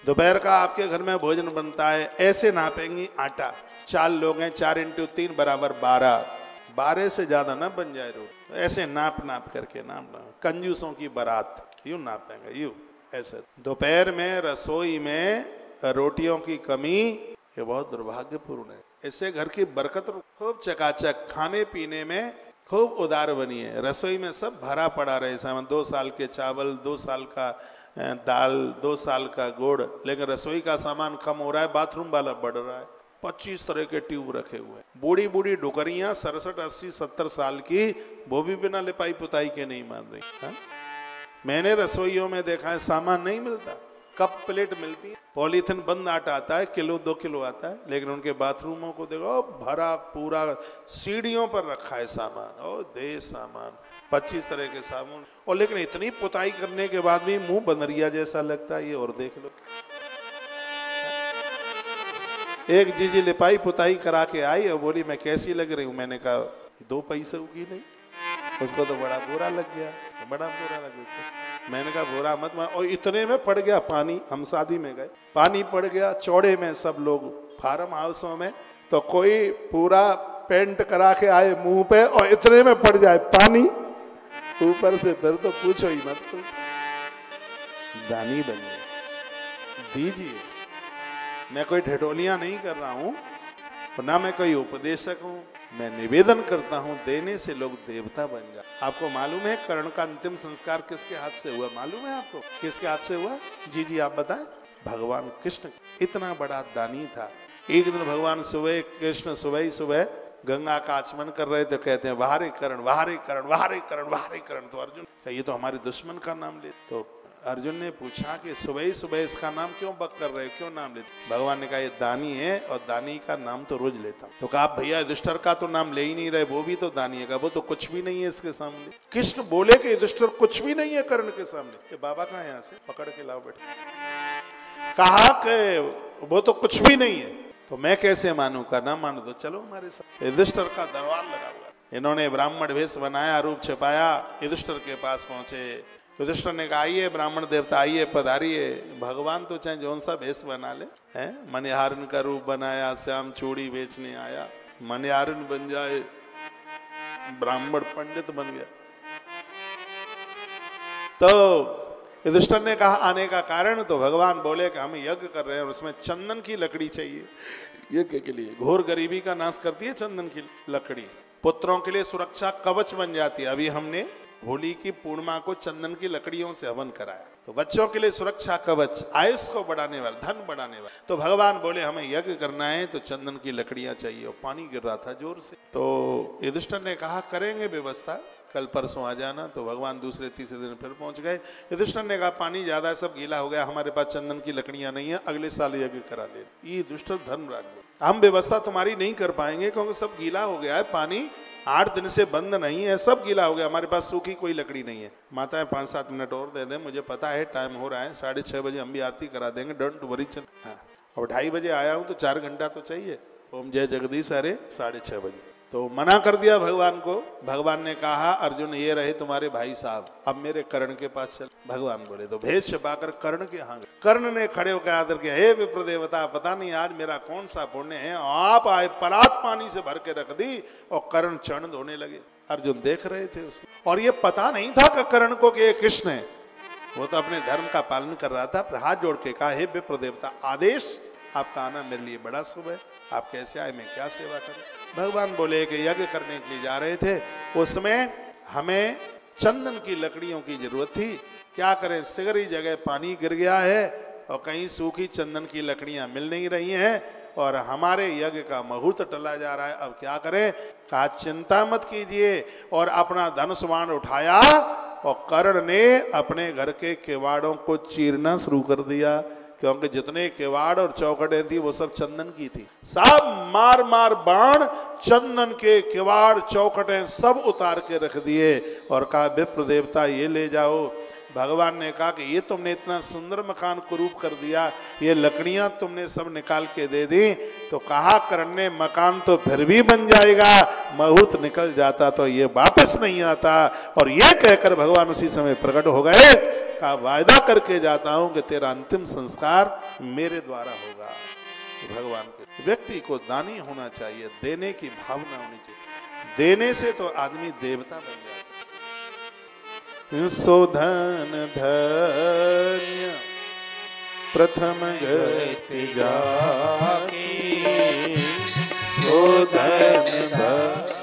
दोपहर का आपके घर में भोजन बनता है, ऐसे नापेंगी आटा। 4 लोग हैं, 4 × 3 = 12। 12 से ज्यादा ना बन जाए रोटी, ऐसे नाप करके नाप। कंजूसों की बारात, यूं नापेंगे, यूं ऐसे। दोपहर में रसोई में रोटियों की कमी, ये बहुत दुर्भाग्यपूर्ण है। इससे घर की बरकत खूब चकाचक, खाने पीने में खूब उदार बनी है। रसोई में सब भरा पड़ा रहे सामान, 2 साल के चावल, 2 साल का दाल, 2 साल का गुड़, लेकिन रसोई का सामान कम हो रहा है, बाथरूम वाला बढ़ रहा है। 25 तरह के ट्यूब रखे हुए हैं। बूढ़ी बूढ़ी डुकरियां 67, 80, 70 साल की, वो भी बिना लिपाई पुताई के नहीं मान रही है? मैंने रसोइयों में देखा है सामान नहीं मिलता, कप प्लेट मिलती है, पॉलीथिन बंद आटा आता है, किलो 2 किलो आता है, लेकिन उनके बाथरूमों को देखो भरा पूरा, सीढ़ियों पर रखा है सामान। ओ दे सामान, 25 तरह के साबुन, और लेकिन इतनी पुताई करने के बाद भी मुंह बनरिया जैसा लगता है। ये और देख लो, एक जीजी लिपाई पुताई करा के आई और बोली मैं कैसी लग रही हूँ। मैंने कहा 2 पैसे की नहीं। उसको तो बड़ा बुरा लग गया, बड़ा बुरा लग गया। मैंने कहा बुरा मत मान। और इतने में पड़ गया पानी, हम शादी में गए, पानी पड़ गया चौड़े में, सब लोग फार्म हाउसों में, तो कोई पूरा पेंट करा के आए मुंह पे और इतने में पड़ जाए पानी ऊपर से, फिर तो पूछो ही मत। दानी बनिए, दीजिए। मैं कोई ढिढोलियां नहीं कर रहा हूं, ना मैं कोई उपदेशक हूं, मैं निवेदन करता हूं, देने से लोग देवता बन जाए। आपको मालूम है कर्ण का अंतिम संस्कार किसके हाथ से हुआ? मालूम है आपको किसके हाथ से हुआ? जी आप बताएं। भगवान कृष्ण इतना बड़ा दानी था। एक दिन भगवान सुबह, कृष्ण सुबह ही सुबह गंगा का आचमन कर रहे थे, कहते हैं वाहरे कर्ण, वाहरे कर्ण, वाहरे कर्ण, वाहरे कर्ण। तो अर्जुन, ये तो हमारे दुश्मन का नाम ले। तो अर्जुन ने पूछा कि सुबह ही सुबह इसका नाम क्यों बक कर रहे हो, क्यों नाम लेते? भगवान ने कहा ये दानी है और दानी का नाम तो रोज लेता हूं। तो कहा भैया युधिष्ठिर का तो नाम ले ही नहीं रहे, वो भी तो दानी है। वो तो कुछ भी नहीं है इसके सामने। कृष्ण बोले कि युधिष्ठिर कुछ भी नहीं है कर्ण के सामने। ये बाबा कहाँ है? यहाँ से पकड़ के लाओ बेटे। कहा कि वो तो कुछ भी नहीं है। तो मैं कैसे मानू? का ना मानू तो चलो हमारे साथ। युधिष्ठिर का दरबार लगा हुआ। इन्होंने ब्राह्मण वेश बनाया, रूप छिपाया, युधिष्ठिर के पास पहुंचे। युधिष्ठिर ने कहा आइए ब्राह्मण देवता, आइए पधारिए। भगवान तो चाहे जौन सा भेष बना ले, हैं? मणिहारन का रूप बनाया, श्याम चूड़ी बेचने आया, मणिहारन बन जाए, ब्राह्मण पंडित बन गया। तो युधिष्ठिर ने कहा आने का कारण, तो भगवान बोले कि हम यज्ञ कर रहे हैं और उसमें चंदन की लकड़ी चाहिए यज्ञ के लिए। घोर गरीबी का नाश करती है चंदन की लकड़ी, पुत्रों के लिए सुरक्षा कवच बन जाती है। अभी हमने होली की पूर्णिमा को चंदन की लकड़ियों से हवन कराया, तो बच्चों के लिए सुरक्षा कवच, आयुष को बढ़ाने वाला, धन बढ़ाने वाला। तो भगवान बोले हमें यज्ञ करना है तो चंदन की लकड़ियां चाहिए, और पानी गिर रहा था जोर से। तो युधिष्ठिर ने कहा करेंगे व्यवस्था, कल परसों आ जाना। तो भगवान दूसरे तीसरे दिन फिर पहुंच गए। युधिष्ठिर ने कहा पानी ज्यादा है, सब गीला हो गया, हमारे पास चंदन की लकड़ियां नहीं है, अगले साल यज्ञ करा ले। ये युधिष्ठिर धर्मराज, हम व्यवस्था तुम्हारी नहीं कर पाएंगे क्योंकि सब गीला हो गया है, पानी 8 दिन से बंद नहीं है, सब गीला हो गया, हमारे पास सूखी कोई लकड़ी नहीं है। माता है 5-7 मिनट और दे दें, मुझे पता है टाइम हो रहा है, 6:30 बजे हम भी आरती करा देंगे, डोंट वरी। और 2:30 बजे आया हूँ तो 4 घंटा तो चाहिए। ओम जय जगदीश हरे 6:30 बजे। तो मना कर दिया भगवान को। भगवान ने कहा अर्जुन ये रहे तुम्हारे भाई साहब, अब मेरे कर्ण के पास चल। भगवान बोले तो भेष छुपाकर कर्ण के यहाँ गए। कर्ण ने खड़े होकर आदर किया, हे विप्र देवता, पता नहीं आज मेरा कौन सा पुण्य है, आप आए परात पानी से भर के रख दी और कर्ण चरण धोने लगे। अर्जुन देख रहे थे उसको, और ये पता नहीं था कि कर्ण को कि ये कृष्ण है। वो तो अपने धर्म का पालन कर रहा था। हाथ जोड़ के कहा, हे विप्र देवता, आदेश, आपका आना मेरे लिए बड़ा शुभ है, आप कैसे आए, मैं क्या सेवा करूं? भगवान बोले कि यज्ञ करने के लिए जा रहे थे, उसमें हमें चंदन की लकड़ियों की जरूरत थी, क्या करें, सिगरी जगह पानी गिर गया है और कहीं सूखी चंदन की लकड़ियां मिल नहीं रही हैं और हमारे यज्ञ का मुहूर्त टला जा रहा है, अब क्या करें? कहा चिंता मत कीजिए, और अपना धनुष बाण उठाया और कर्ण ने अपने घर के किवाड़ों को चीरना शुरू कर दिया, क्योंकि जितने किवाड़ और चौखटें थी वो सब चंदन की थी। सब मार मार बाण चंदन के किवाड़ चौखटें सब उतार के रख दिए और कहा विप्र देवता ये ले जाओ। भगवान ने कहा कि ये तुमने इतना सुंदर मकान कुरूप कर दिया, ये लकड़ियां तुमने सब निकाल के दे दी। तो कहा कर्ण ने मकान तो फिर भी बन जाएगा, मुहूर्त निकल जाता तो ये वापस नहीं आता। और ये कहकर भगवान उसी समय प्रकट हो गए। का वायदा करके जाता हूं कि तेरा अंतिम संस्कार मेरे द्वारा होगा। भगवान के व्यक्ति को दानी होना चाहिए, देने की भावना होनी चाहिए। देने से तो आदमी देवता बन जाता है। सो धन धन्य प्रथम गति जाकी, सो धन धन्य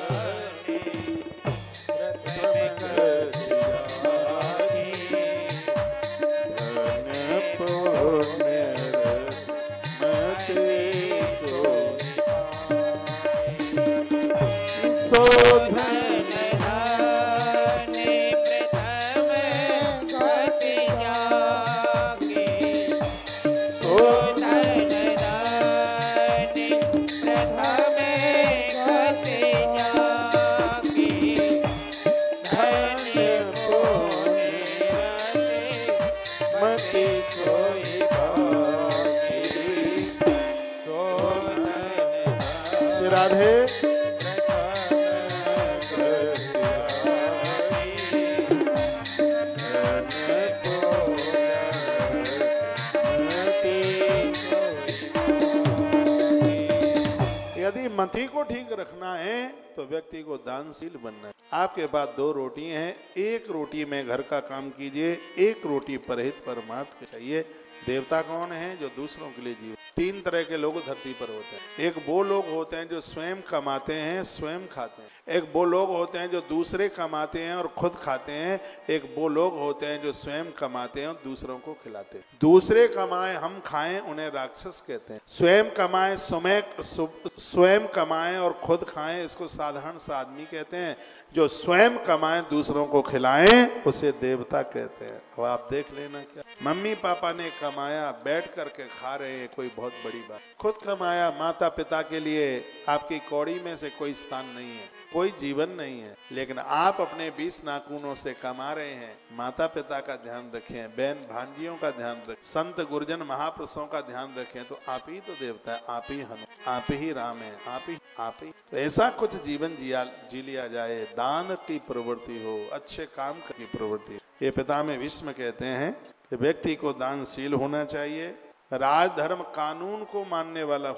राधे। यदि मति को ठीक रखना है तो व्यक्ति को दानशील बनना है। आपके पास 2 रोटी हैं, एक रोटी में घर का काम कीजिए, एक रोटी परहित परमार्थ चाहिए। देवता कौन है? जो दूसरों के लिए जीव। 3 तरह के लोग धरती पर होते हैं। एक वो लोग होते हैं जो स्वयं कमाते हैं, स्वयं खाते हैं। एक वो लोग होते हैं जो दूसरे कमाते हैं और खुद खाते हैं। एक वो लोग होते हैं जो स्वयं कमाते हैं और दूसरों को खिलाते हैं। दूसरे कमाए हम खाएं, उन्हें राक्षस कहते हैं। स्वयं कमाए स्वयं कमाएं और खुद खाएं, इसको साधारण सा आदमी कहते हैं। जो स्वयं कमाएं दूसरों को खिलाएं, उसे देवता कहते हैं। अब आप देख लेना, क्या मम्मी पापा ने कमाया, बैठ करके खा रहे हैं, कोई बहुत बड़ी बात। खुद कमाया, माता पिता के लिए आपकी कौड़ी में से कोई स्थान नहीं है, कोई जीवन नहीं है, लेकिन आप अपने 20 नाखूनों से कमा रहे हैं। माता पिता का ध्यान रखें, बहन भांजियों का ध्यान रखें, संत गुरुजन महापुरुषों का ध्यान रखें, तो आप ही तो देवता है, आप ही हनुमान, आप ही राम है, आप ही। तो ऐसा कुछ जीवन जी लिया जाए, दान की प्रवृत्ति हो, अच्छे काम की प्रवृत्ति। ये पितामह भीष्म कहते हैं कि व्यक्ति को दानशील होना चाहिए, राजधर्म कानून को मानने वाला